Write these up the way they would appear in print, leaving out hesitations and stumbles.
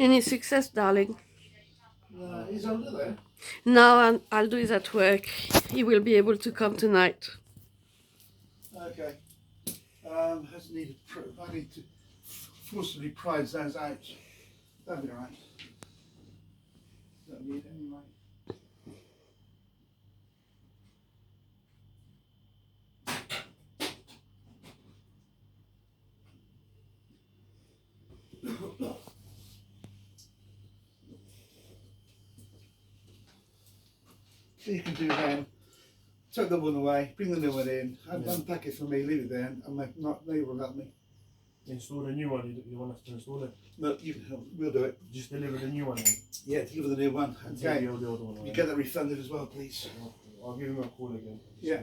Any success, darling? He's under there. No, I'll do it at work. He will be able to come tonight. Okay. Has needed. I need to forcibly prise those out. That'll be alright. Don't need it anyway. So you can do then. Take the one away, bring the new one in, unpack it for me, leave it there, and my neighbour will help me. Install a new one, you want us to install it? No, you can help, we'll do it. Just deliver the new one in. Yeah, deliver the new one. And Okay. take the old one away. You get that refunded as well, please. I'll give him a call again. Yeah.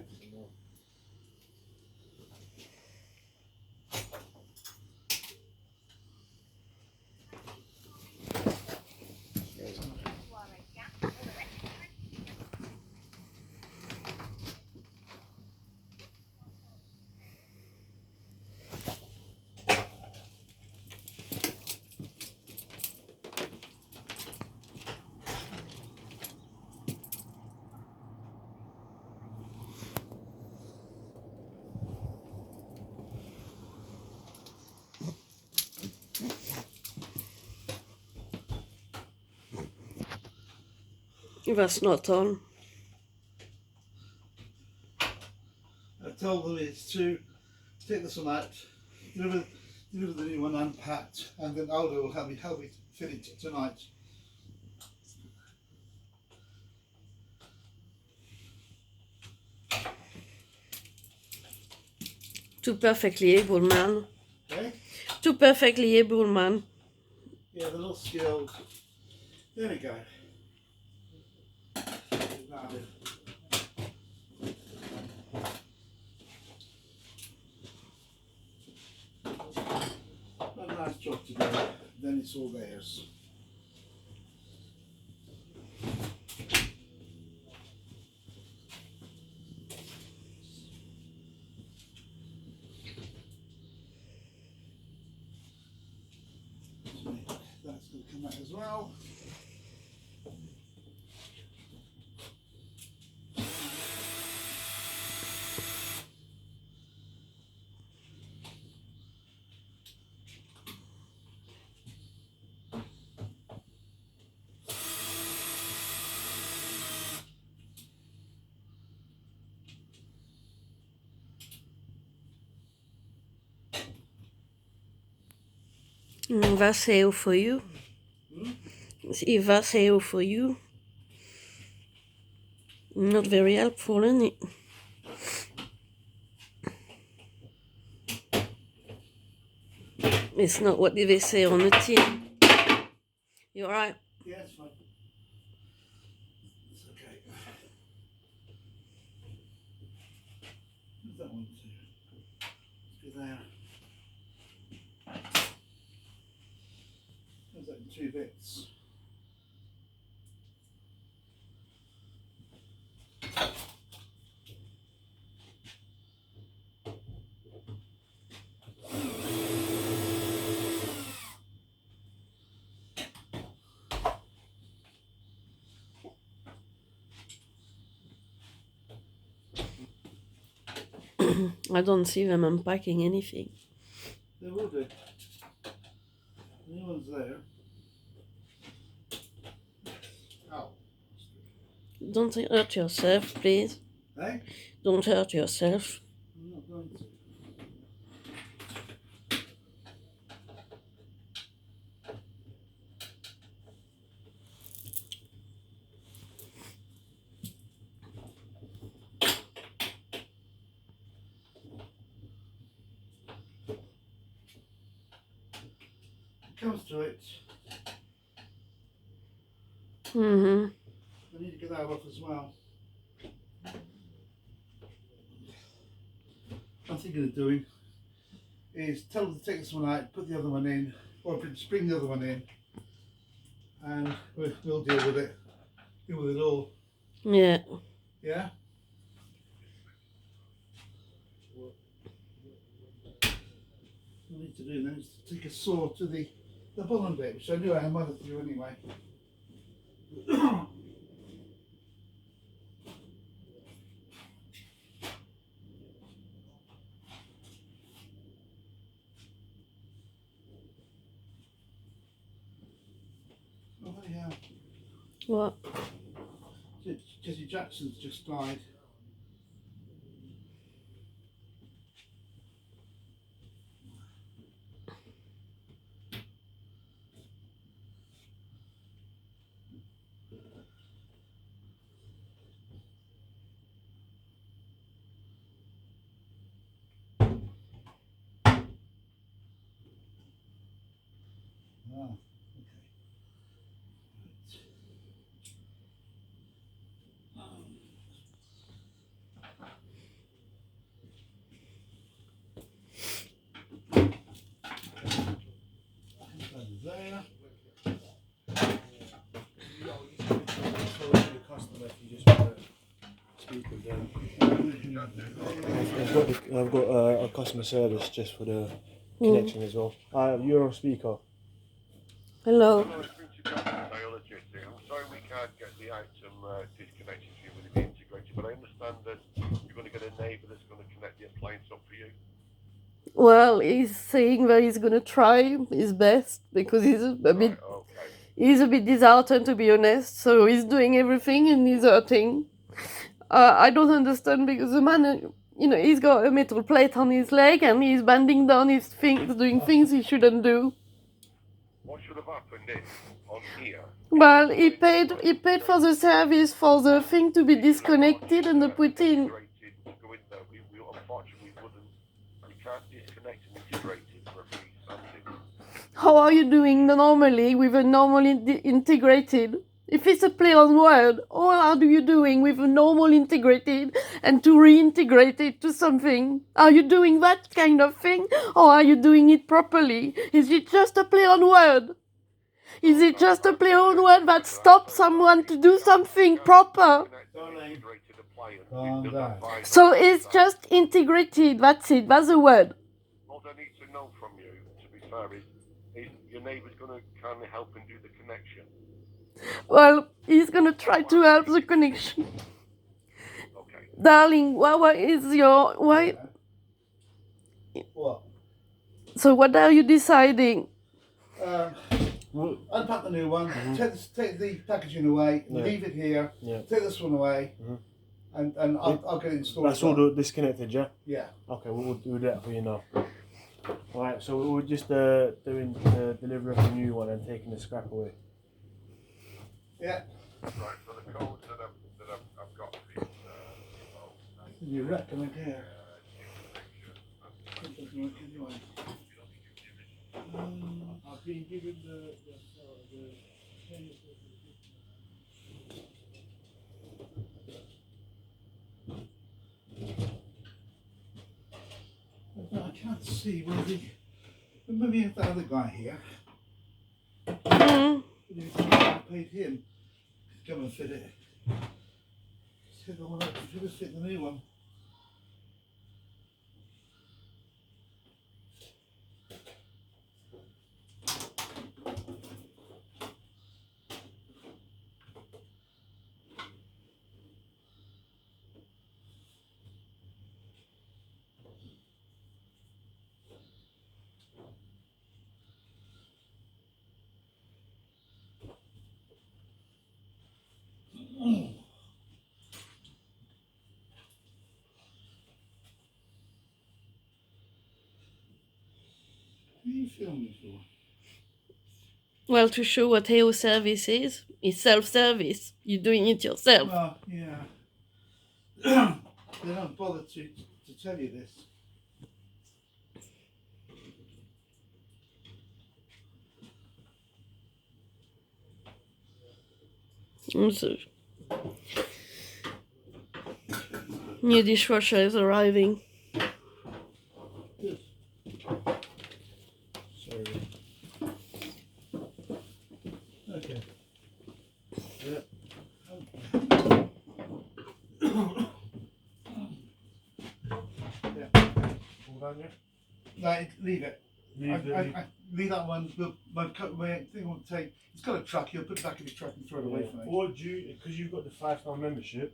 That's not on. I told them it's to take this one out, deliver the new one unpacked, and then Aldo will help me fit it tonight. Two perfectly able man. Okay? Two perfectly able man. Yeah, they're not skilled. There we go. A nice job to do, then it's all theirs. That's going to come out as well. That's hail for you. If that's hail for you. Not very helpful, is it? It's not what they say on the tin. You alright? Yeah, it's fine. It's okay. Where's that one too? Let's go there. There's that in 2 bits. I don't see them unpacking anything. They will do. The new one's there. Oh. Don't hurt yourself, please. Hey? Don't hurt yourself. I'm not going to. Comes to it, Mm-hmm. I need to get that off as well. What I'm thinking of doing is tell them to take this one out, put the other one in, or bring the other one in, and we'll deal with it. Deal with it all. Yeah. Yeah? What I need to do then is to take a saw to the the bottom bit, which I knew I might have to do anyway. Oh yeah, What? Jesse Jackson's just died. Ah, okay. There. So to the customer, if you just want to speak with them. I've got a customer service just for the connection as well. You're on speaker. Hello. Hello, it's Richard Johnson, Biologist here. I'm sorry we can't get the item disconnected for you with it integrated, but I understand that you're going to get a neighbour that's going to connect the appliance up for you. Well, he's saying that he's gonna try his best because he's a bit Right, okay. he's a bit disheartened, to be honest. So he's doing everything and he's hurting. I don't understand because the man, he's got a metal plate on his leg and he's bending down his things, doing things he shouldn't do. What should have happened is, on here... Well, he paid for the service for the thing to be disconnected and put in. To go in there, we unfortunately wouldn't. We can't disconnect and integrate it for a free something. How are you doing normally with a normally integrated? If it's a play on word, how are you doing with a normal integrated and to reintegrate it to something? Are you doing that kind of thing or are you doing it properly? Is it just a play on word? Is it just a play on word that stops someone to do something proper? So it's just integrated, that's it, that's the word. What I need to know from you, to be fair, is your neighbour's going to kindly help and do the connection. Well, he's gonna try to help the connection. Okay. Darling, what is your... why? What? So what are you deciding? Unpack the new one, take the packaging away, leave it here, take this one away, and I'll get it installed. That's all disconnected, yeah? Yeah. Okay, we'll do that for you now. Alright, so we're just doing the delivery of the new one and taking the scrap away. Yeah. Right, so the codes that I've got is... You recommend here. I've been given the I can't see where maybe if the other guy here. I paid him to come and fit it. Said I want to fit the new one. What are you filming for? Well, to show what AO service is. It's self-service. You're doing it yourself. Well, yeah. They don't bother to tell you this. So, new dishwasher is arriving. Good. Sorry. Okay. Yeah. Yeah. All done, yeah? No, leave it. Leave that one. My thing won't take. It's got a truck. He'll put it back in his truck and throw it away for me. Or do you, because you've got the 5-star membership,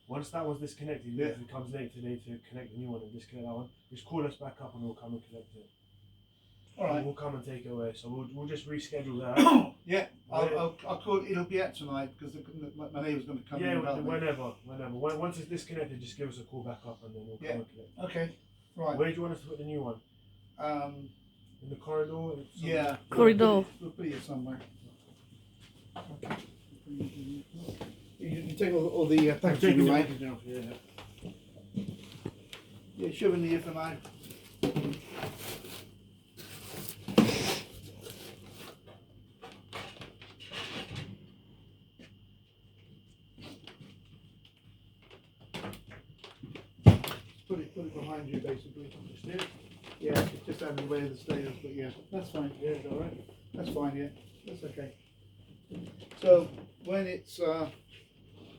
once that one's disconnected, if it comes late today to connect the new one and disconnect that one, just call us back up and we'll come and collect it. All right. We'll come and take it away. So we'll just reschedule that. Yeah, I'll call. It'll be out tonight because my neighbour's going to come in. Yeah, whenever. Once it's disconnected, just give us a call back up and then we'll come and collect. Okay. Right. Where do you want us to put the new one? In the corridor? Yeah. Corridor. We'll put it somewhere. You take all the packaging away. Yeah, shove in here for now. Put it behind you, basically. Yeah, it's just out of the way of the stairs, but yeah, that's fine. Yeah, is that right? That's fine, yeah, that's okay. So when it's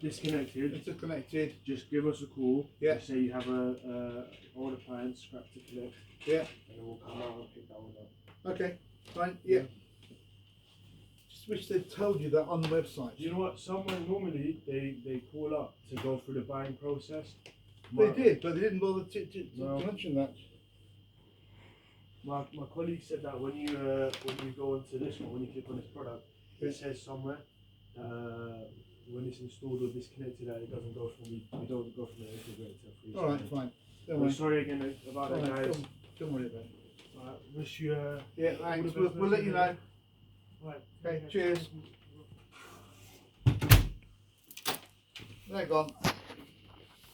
disconnected, just give us a call. Yeah. Just say you have a old appliance scrap to collect. Yeah. And then we'll come out and pick that one up. Okay, fine, yeah. Just wish they'd told you that on the website. You know what? Someone normally they call up to go through the buying process. They did, but they didn't bother to mention that. My colleague said that when you go into this one, when you click on this product, it says somewhere when it's installed or disconnected that it doesn't go from we don't go from the integrator. All right, fine. I'm sorry again about that, guys. Don't worry about it. Wish you. Yeah, thanks. We'll let you know. Right. Okay, cheers. They're gone.